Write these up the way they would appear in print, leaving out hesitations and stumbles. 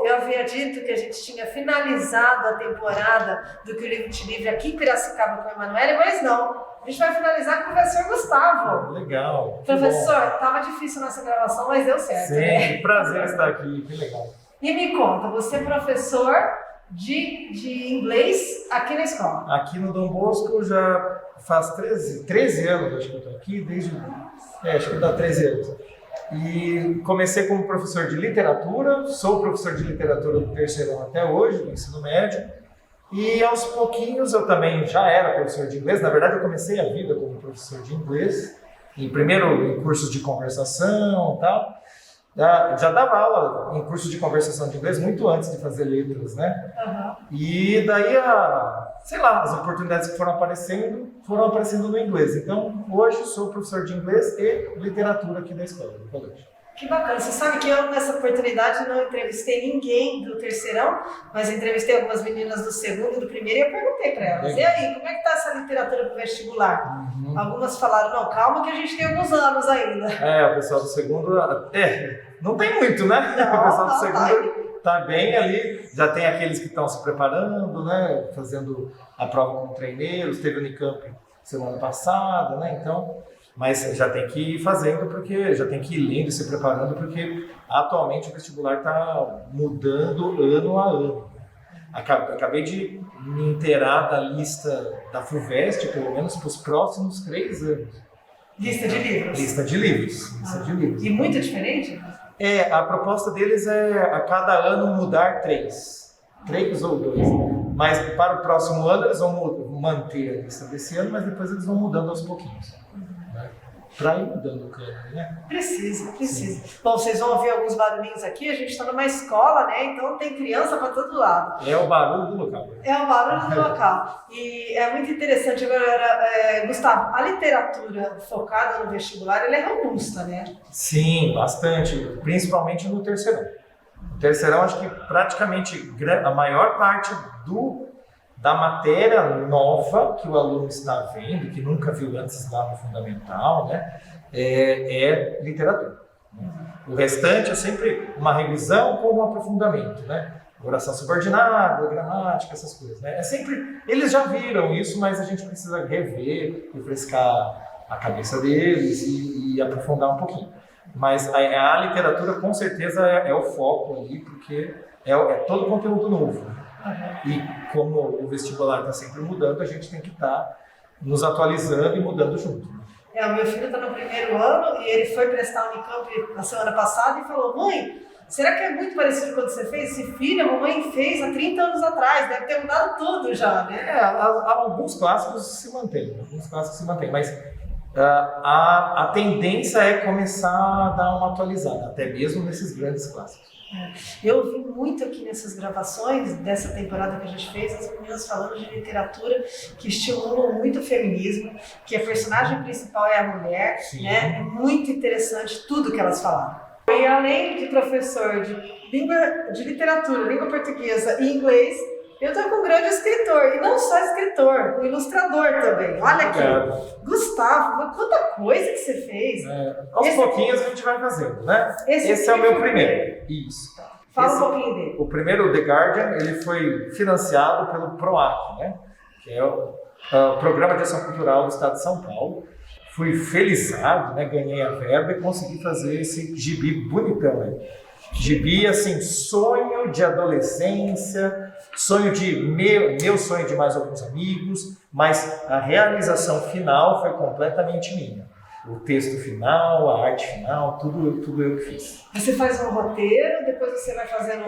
eu havia dito que a gente tinha finalizado a temporada do Que o Livro Te Livre aqui em Piracicaba com a Emanuele, mas não. A gente vai finalizar com o professor Gustavo. Legal. Professor, estava difícil nossa gravação, mas deu certo. Sim, né? que prazer estar aqui, que legal. E me conta, você é professor de inglês aqui na escola? Aqui no Dom Bosco já faz 13 anos, acho que eu estou aqui, acho que dá 13 anos. E comecei como professor de literatura, sou professor de literatura do terceirão até hoje, do ensino médio. E aos pouquinhos eu também já era professor de inglês. Na verdade, eu comecei a vida como professor de inglês, primeiro em cursos de conversação e tal. Já dava aula em cursos de conversação de inglês muito antes de fazer letras, né? Uhum. E daí, as oportunidades que foram aparecendo no inglês. Então, hoje sou professor de inglês e literatura aqui da escola, do colégio. Que bacana. Você sabe que eu, nessa oportunidade, não entrevistei ninguém do terceirão, mas entrevistei algumas meninas do segundo e do primeiro e eu perguntei para elas, e aí, como é que tá essa literatura pro vestibular? Uhum. Algumas falaram, não, calma que a gente tem alguns anos ainda. O pessoal do segundo, não tem muito, né? Não, o pessoal do segundo tá bem ali, já tem aqueles que estão se preparando, né? Fazendo a prova com treineiros, teve o Unicamp semana passada, né? Então... Mas já tem que ir fazendo, porque já tem que ir lendo e se preparando, porque atualmente o vestibular está mudando ano a ano. Acabei de me inteirar da lista da FUVEST, pelo menos para os próximos 3 anos. Lista de livros? Lista de livros. E muito diferente? A proposta deles é a cada ano mudar 3 ou 2. Mas para o próximo ano eles vão manter a lista desse ano, mas depois eles vão mudando aos pouquinhos. Para ir mudando o cano, né? Precisa. Sim. Bom, vocês vão ouvir alguns barulhinhos aqui, a gente está numa escola, né? Então tem criança para todo lado. É o barulho do local. É o barulho do local. E é muito interessante agora, Gustavo, a literatura focada no vestibular, ela é robusta, né? Sim, bastante, principalmente no terceirão. No terceirão, acho que praticamente a maior parte da matéria nova que o aluno está vendo, que nunca viu antes lá no fundamental, né, é literatura. O restante é sempre uma revisão com um aprofundamento, né? Oração subordinada, gramática, essas coisas, né? É sempre, eles já viram isso, mas a gente precisa rever, refrescar a cabeça deles e aprofundar um pouquinho. Mas a literatura com certeza é o foco ali, porque é todo conteúdo novo. Uhum. E como o vestibular está sempre mudando, a gente tem que estar nos atualizando e mudando junto. O meu filho está no primeiro ano e ele foi prestar o Unicamp na semana passada e falou: mãe, será que é muito parecido com o que você fez? Esse filho, a mamãe fez há 30 anos atrás, deve ter mudado tudo já, né? Alguns clássicos se mantêm, mas a tendência é começar a dar uma atualizada, até mesmo nesses grandes clássicos. Eu ouvi muito aqui nessas gravações dessa temporada que a gente fez, as meninas falando de literatura que estimulam muito o feminismo, que a personagem principal é a mulher, né? É muito interessante tudo que elas falaram. E além de professor de literatura, língua portuguesa e inglês, eu estou com um grande escritor, e não só escritor, um ilustrador também. Olha aqui, Gustavo, quanta coisa que você fez. Aos pouquinhos a gente vai fazendo, né? Esse é o meu primeiro. Isso. Fala um pouquinho dele. O primeiro, The Guardian, ele foi financiado pelo PROAC, né? Que é o Programa de Ação Cultural do Estado de São Paulo. Fui felizado, né? Ganhei a verba e consegui fazer esse gibi bonitão, né? Gibi, assim, sonho de adolescência, meu sonho de mais alguns amigos, mas a realização final foi completamente minha. O texto final, a arte final, tudo eu que fiz. Você faz um roteiro, depois você vai fazendo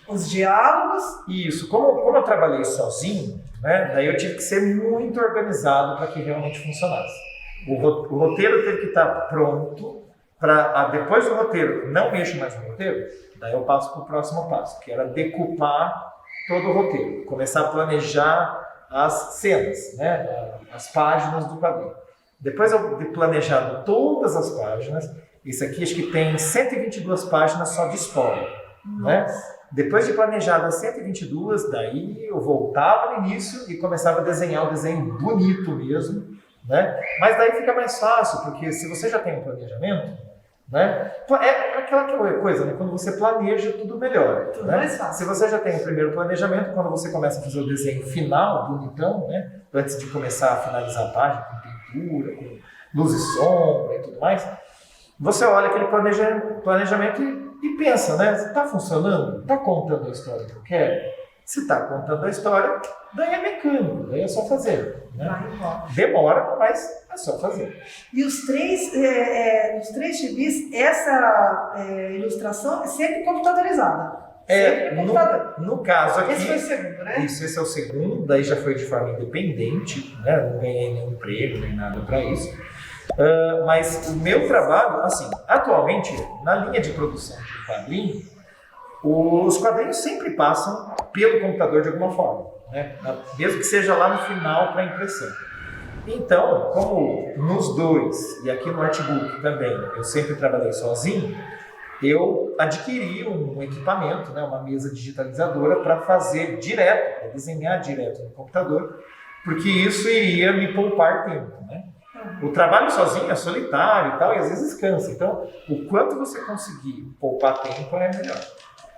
os diálogos? Isso, como eu trabalhei sozinho, né, daí eu tive que ser muito organizado para que realmente funcionasse. O roteiro teve que estar pronto, depois do roteiro, não mexo mais no roteiro, daí eu passo para o próximo passo, que era decupar todo o roteiro, começar a planejar as cenas, né, as páginas do quadrinho. Depois de planejado todas as páginas, isso aqui acho que tem 122 páginas só de spoiler, né? Depois de planejado as 122, daí eu voltava no início e começava a desenhar o desenho bonito mesmo, né? Mas daí fica mais fácil, porque se você já tem um planejamento, Né? É aquela coisa, né? Quando você planeja, tudo melhora. Tudo né? mais fácil. Se você já tem o primeiro planejamento, quando você começa a fazer o desenho final, bonitão, né? Antes de começar a finalizar a página, com pintura, com luz e sombra e tudo mais, você olha aquele planejamento e pensa, né? Está funcionando? Está contando a história que eu quero? Se está contando a história, daí é mecânico, daí é só fazer. Né? Demora, mas é só fazer. E os três gibis, essa ilustração é sempre computadorizada. No caso aqui... Esse foi o segundo, né? Isso, esse é o segundo, daí já foi de forma independente, né? Não ganhei nenhum emprego, nem nada para isso. Mas o meu trabalho, assim, atualmente, na linha de produção de quadrinho, os quadrinhos sempre passam pelo computador de alguma forma, né? Mesmo que seja lá no final para impressão. Então, como nos dois, e aqui no Artbook também, eu sempre trabalhei sozinho, eu adquiri um equipamento, né, uma mesa digitalizadora para fazer direto, para desenhar direto no computador, porque isso iria me poupar tempo, né? O trabalho sozinho é solitário e tal, e às vezes cansa. Então, o quanto você conseguir poupar tempo é melhor.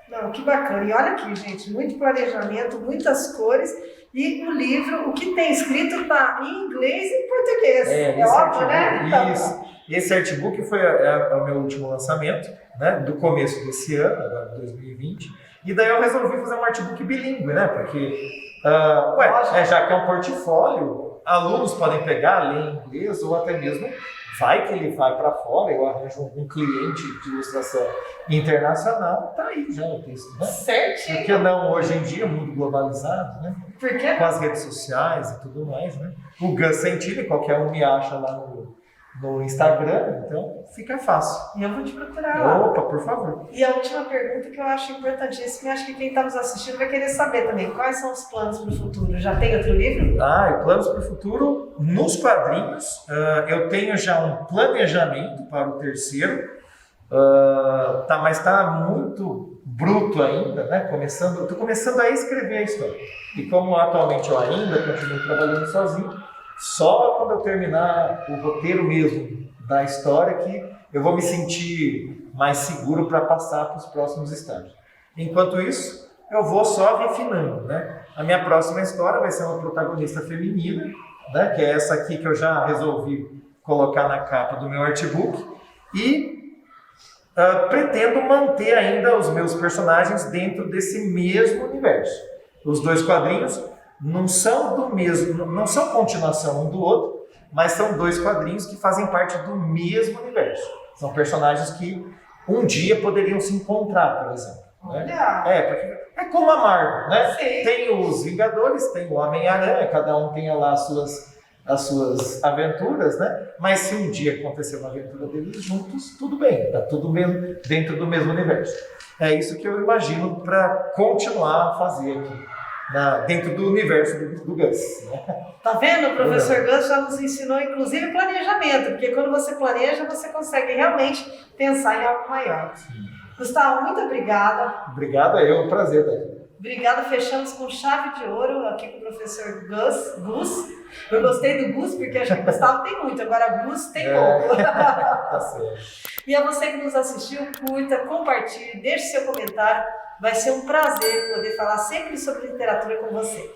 Não, que bacana. E olha aqui, gente, muito planejamento, muitas cores. E o livro, o que tem escrito está em inglês e em português. É óbvio, né? Isso. Esse artbook foi o meu último lançamento, né? Do começo desse ano, agora 2020. E daí eu resolvi fazer um artbook bilíngue, né? Porque, já que é um portfólio, alunos podem pegar, ler em inglês ou até mesmo vai que ele vai para fora, eu arranjo um cliente de ilustração internacional, tá aí já o texto, né? Certinho. Por que não hoje em dia, mundo globalizado, né? Por quê? Com as redes sociais e tudo mais, né? O Gus Sentini, qualquer um me acha lá no Instagram, então fica fácil. E eu vou te procurar lá. Opa, por favor. E a última pergunta que eu acho importantíssima, e acho que quem está nos assistindo vai querer saber também, quais são os planos para o futuro? Já tem outro livro? E planos para o futuro, nos quadrinhos, eu tenho já um planejamento para o terceiro, mas está muito bruto ainda, né? Estou começando a escrever a história. E como atualmente eu ainda continuo trabalhando sozinho, só quando eu terminar o roteiro mesmo da história que eu vou me sentir mais seguro para passar para os próximos estágios. Enquanto isso, eu vou só refinando, né? A minha próxima história vai ser uma protagonista feminina, né? Que é essa aqui que eu já resolvi colocar na capa do meu artbook. E pretendo manter ainda os meus personagens dentro desse mesmo universo. Os dois quadrinhos não são do mesmo, não são continuação um do outro, mas são dois quadrinhos que fazem parte do mesmo universo. São personagens que um dia poderiam se encontrar, por exemplo. Né? Porque é como a Marvel, né? Sim. Tem os Vingadores, tem o Homem-Aranha, cada um tem lá as suas aventuras, né? Mas se um dia acontecer uma aventura deles juntos, tudo bem, está tudo dentro do mesmo universo. É isso que eu imagino para continuar a fazer aqui. Dentro do universo do Gus. Né? Tá vendo? O professor Gus já nos ensinou, inclusive, planejamento, porque quando você planeja, você consegue realmente pensar em algo maior. Sim. Gustavo, muito obrigada. Obrigado, é um prazer estar aqui. Obrigada, fechamos com chave de ouro aqui com o professor Gus. Eu gostei do Gus, porque acho que o Gustavo tem muito, agora Gus tem pouco. Tá certo. E a você que nos assistiu, curta, compartilhe, deixe seu comentário. Vai ser um prazer poder falar sempre sobre literatura com você.